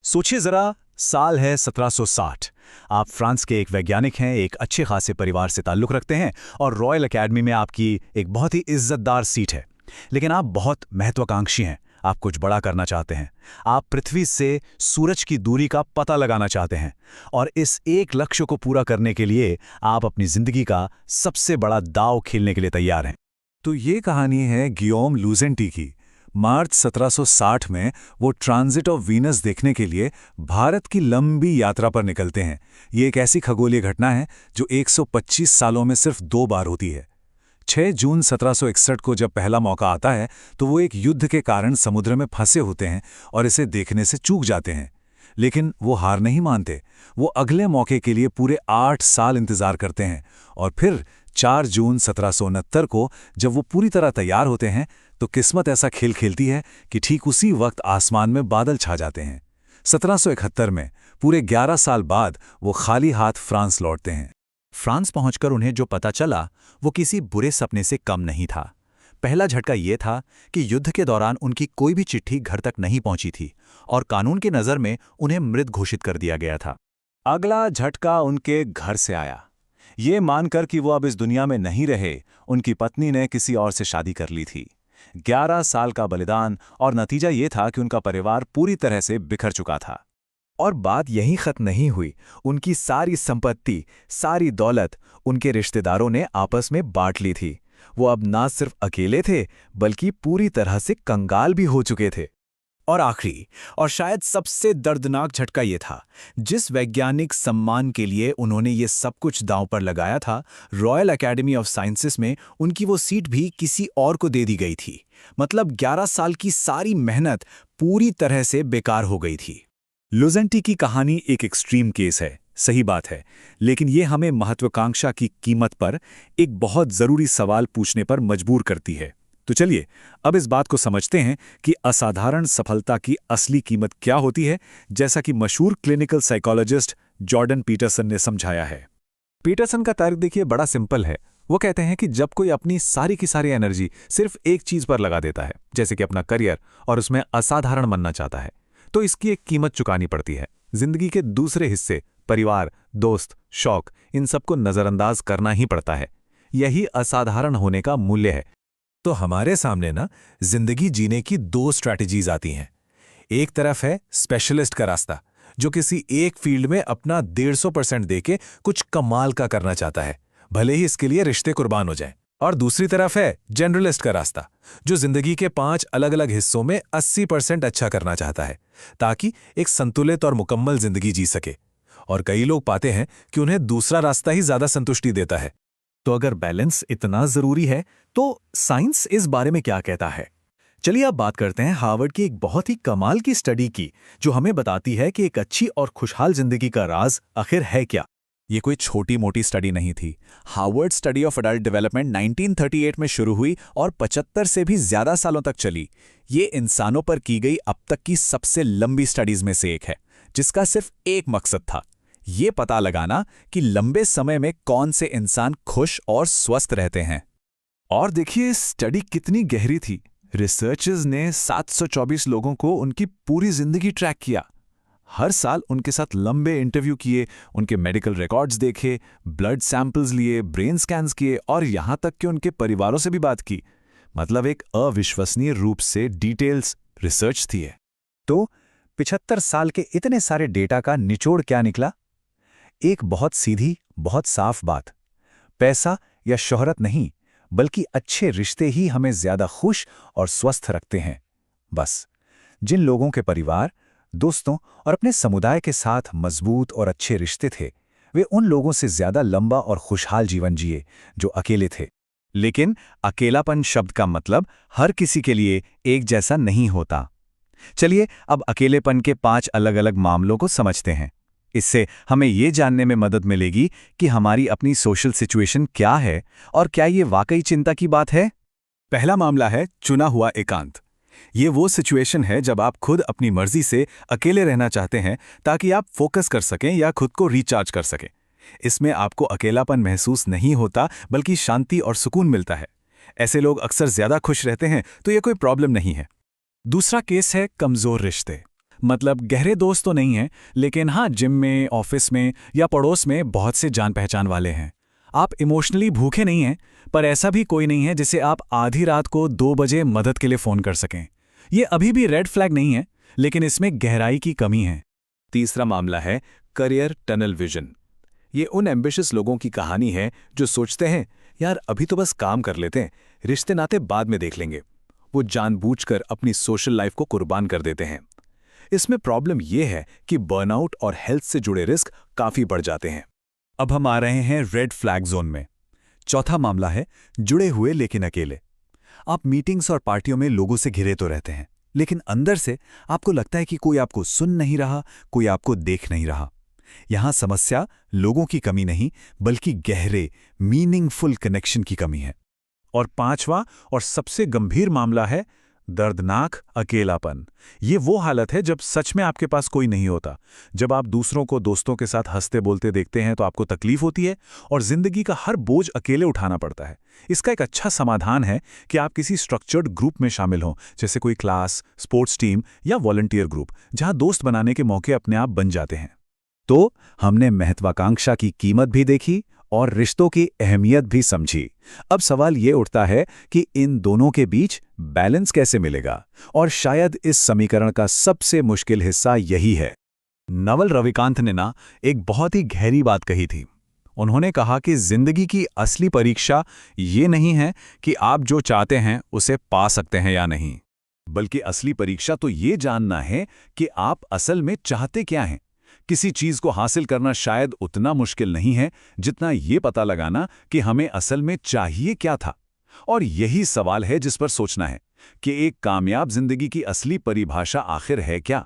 सोचिए जरा, साल है 1760। आप फ्रांस के एक वैज्ञानिक हैं, एक अच्छे खासे परिवार से ताल्लुक़ रखते हैं और रॉयल एकेडमी में आपकी एक बहुत ही इज्जतदार सीट है। लेकिन आप बहुत महत्वाकांक्षी हैं, आप कुछ बड़ा करना चाहते हैं। आप पृथ्वी से सूरज की दूरी का पता लगाना चाहते हैं और इस एक लक्ष्य को पूरा करने के लिए आप अपनी ज़िंदगी का सबसे बड़ा दांव खेलने के लिए तैयार हैं। तो ये कहानी है गियोम लुज़ेंटी की। मार्च 1760 में वो ट्रांजिट ऑफ वीनस देखने के लिए भारत की लंबी यात्रा पर निकलते हैं। ये एक ऐसी खगोलीय घटना है जो 125 सालों में सिर्फ 2 बार होती है। 6 जून 1761 को जब पहला मौका आता है तो वो एक युद्ध के कारण समुद्र में फंसे होते हैं और इसे देखने से चूक जाते हैं। लेकिन वो हार नहीं मानते। वो अगले मौके के लिए पूरे 8 साल इंतजार करते हैं और फिर 4 जून 1769 को जब वो पूरी तरह तैयार होते हैं तो किस्मत ऐसा खेल खेलती है कि ठीक उसी वक्त आसमान में बादल छा जाते हैं। 1771 में पूरे 11 साल बाद वो खाली हाथ फ्रांस लौटते हैं। फ्रांस पहुंचकर उन्हें जो पता चला वो किसी बुरे सपने से कम नहीं था। पहला झटका ये था कि युद्ध के दौरान उनकी कोई भी चिट्ठी घर तक नहीं पहुंची थी और कानून की नज़र में उन्हें मृत घोषित कर दिया गया था। अगला झटका उनके घर से आया। ये मानकर कि वो अब इस दुनिया में नहीं रहे, उनकी पत्नी ने किसी और से शादी कर ली थी। 11 साल का बलिदान और नतीजा ये था कि उनका परिवार पूरी तरह से बिखर चुका था। और बात यहीं खत्म नहीं हुई। उनकी सारी संपत्ति, सारी दौलत उनके रिश्तेदारों ने आपस में बांट ली थी। वो अब ना सिर्फ अकेले थे बल्कि पूरी तरह से कंगाल भी हो चुके थे। और आखिरी और शायद सबसे दर्दनाक झटका ये था, जिस वैज्ञानिक सम्मान के लिए उन्होंने ये सब कुछ दांव पर लगाया था, रॉयल एकेडमी ऑफ साइंसेस में उनकी वो सीट भी किसी और को दे दी गई थी। मतलब 11 साल की सारी मेहनत पूरी तरह से बेकार हो गई थी। लुज़ेंटी की कहानी एक एक्सट्रीम केस है, सही बात है, लेकिन ये हमें महत्वाकांक्षा की कीमत पर एक बहुत ज़रूरी सवाल पूछने पर मजबूर करती है। तो चलिए अब इस बात को समझते हैं कि असाधारण सफलता की असली कीमत क्या होती है, जैसा कि मशहूर क्लिनिकल साइकोलॉजिस्ट जॉर्डन पीटरसन ने समझाया है। पीटरसन का तर्क देखिए बड़ा सिंपल है। वो कहते हैं कि जब कोई अपनी सारी की सारी एनर्जी सिर्फ एक चीज पर लगा देता है, जैसे कि अपना करियर, और उसमें असाधारण बनना चाहता है, तो इसकी एक कीमत चुकानी पड़ती है। जिंदगी के दूसरे हिस्से, परिवार, दोस्त, शौक, इन सबको नजरअंदाज करना ही पड़ता है। यही असाधारण होने का मूल्य है। तो हमारे सामने ना जिंदगी जीने की 2 स्ट्रैटेजीज आती हैं। एक तरफ है स्पेशलिस्ट का रास्ता, जो किसी एक फील्ड में अपना 150% देके कुछ कमाल का करना चाहता है, भले ही इसके लिए रिश्ते कुर्बान हो जाएं। और दूसरी तरफ है जनरलिस्ट का रास्ता, जो जिंदगी के 5 अलग अलग हिस्सों में 80% अच्छा करना चाहता है, ताकि एक संतुलित और मुकम्मल जिंदगी जी सके। और कई लोग पाते हैं कि उन्हें दूसरा रास्ता ही ज्यादा संतुष्टि देता है। तो अगर बैलेंस इतना जरूरी है तो साइंस इस बारे में क्या कहता है? चलिए अब बात करते हैं हार्वर्ड की एक बहुत ही कमाल की स्टडी की, जो हमें बताती है कि एक अच्छी और खुशहाल जिंदगी का राज आखिर है क्या। ये कोई छोटी मोटी स्टडी नहीं थी। Harvard study of adult development 1938 में शुरू हुई और 75 से भी ज्यादा सालों तक चली। ये इंसानों पर की गई अब तक की सबसे लंबी स्टडीज में से एक है, जिसका सिर्फ एक मकसद था, ये पता लगाना कि लंबे समय में कौन से इंसान खुश और स्वस्थ रहते हैं। और देखिए स्टडी कितनी गहरी थी। रिसर्चर्स ने 724 लोगों को उनकी पूरी जिंदगी ट्रैक किया। हर साल उनके साथ लंबे इंटरव्यू किए, उनके मेडिकल रिकॉर्ड्स देखे, ब्लड सैंपल्स लिए, ब्रेन स्कैन्स किए और यहां तक कि उनके परिवारों से भी बात की। मतलब एक अविश्वसनीय रूप से डिटेल्स रिसर्च थी। तो 75 साल के इतने सारे डेटा का निचोड़ क्या निकला? एक बहुत सीधी, बहुत साफ बात। पैसा या शोहरत नहीं, बल्कि अच्छे रिश्ते ही हमें ज्यादा खुश और स्वस्थ रखते हैं। बस जिन लोगों के परिवार, दोस्तों और अपने समुदाय के साथ मजबूत और अच्छे रिश्ते थे, वे उन लोगों से ज्यादा लंबा और खुशहाल जीवन जिए जो अकेले थे। लेकिन अकेलापन शब्द का मतलब हर किसी के लिए एक जैसा नहीं होता। चलिए अब अकेलेपन के 5 अलग अलग मामलों को समझते हैं। इससे हमें ये जानने में मदद मिलेगी कि हमारी अपनी सोशल सिचुएशन क्या है और क्या ये वाकई चिंता की बात है। पहला मामला है चुना हुआ एकांत। ये वो सिचुएशन है जब आप खुद अपनी मर्जी से अकेले रहना चाहते हैं ताकि आप फोकस कर सकें या खुद को रिचार्ज कर सकें। इसमें आपको अकेलापन महसूस नहीं होता, बल्कि शांति और सुकून मिलता है। ऐसे लोग अक्सर ज्यादा खुश रहते हैं, तो ये कोई प्रॉब्लम नहीं है। दूसरा केस है कमजोर रिश्ते। मतलब गहरे दोस्त तो नहीं हैं, लेकिन हाँ जिम में, ऑफिस में या पड़ोस में बहुत से जान पहचान वाले हैं। आप इमोशनली भूखे नहीं हैं, पर ऐसा भी कोई नहीं है जिसे आप आधी रात को 2 बजे मदद के लिए फ़ोन कर सकें। ये अभी भी रेड फ्लैग नहीं है, लेकिन इसमें गहराई की कमी है। तीसरा मामला है करियर टनल विजन। ये उन एम्बिशियस लोगों की कहानी है जो सोचते हैं यार अभी तो बस काम कर लेते हैं, रिश्ते नाते बाद में देख लेंगे। वो जानबूझकर अपनी सोशल लाइफ को कुर्बान कर देते हैं। इसमें प्रॉब्लम ये है कि बर्नआउट और हेल्थ से जुड़े रिस्क काफी बढ़ जाते हैं। अब हम आ रहे हैं रेड फ्लैग जोन में। चौथा मामला है जुड़े हुए लेकिन अकेले। आप मीटिंग्स और पार्टियों में लोगों से घिरे तो रहते हैं, लेकिन अंदर से आपको लगता है कि कोई आपको सुन नहीं रहा, कोई आपको देख नहीं रहा। यहां समस्या लोगों की कमी नहीं, बल्कि गहरे, मीनिंगफुल कनेक्शन की कमी है। और पांचवा और सबसे गंभीर मामला है दर्दनाक अकेलापन। ये वो हालत है जब सच में आपके पास कोई नहीं होता। जब आप दूसरों को दोस्तों के साथ हंसते बोलते देखते हैं तो आपको तकलीफ होती है और जिंदगी का हर बोझ अकेले उठाना पड़ता है। इसका एक अच्छा समाधान है कि आप किसी स्ट्रक्चर्ड ग्रुप में शामिल हों, जैसे कोई क्लास, स्पोर्ट्स टीम या वॉलंटियर ग्रुप, जहां दोस्त बनाने के मौके अपने आप बन जाते हैं। तो हमने महत्वाकांक्षा की कीमत भी देखी और रिश्तों की अहमियत भी समझी। अब सवाल ये उठता है कि इन दोनों के बीच बैलेंस कैसे मिलेगा, और शायद इस समीकरण का सबसे मुश्किल हिस्सा यही है। नवल रविकांत ने एक बहुत ही गहरी बात कही थी। उन्होंने कहा कि जिंदगी की असली परीक्षा ये नहीं है कि आप जो चाहते हैं उसे पा सकते हैं या नहीं, बल्कि असली परीक्षा तो ये जानना है कि आप असल में चाहते क्या हैं। किसी चीज को हासिल करना शायद उतना मुश्किल नहीं है जितना ये पता लगाना कि हमें असल में चाहिए क्या था। और यही सवाल है जिस पर सोचना है कि एक कामयाब जिंदगी की असली परिभाषा आखिर है क्या।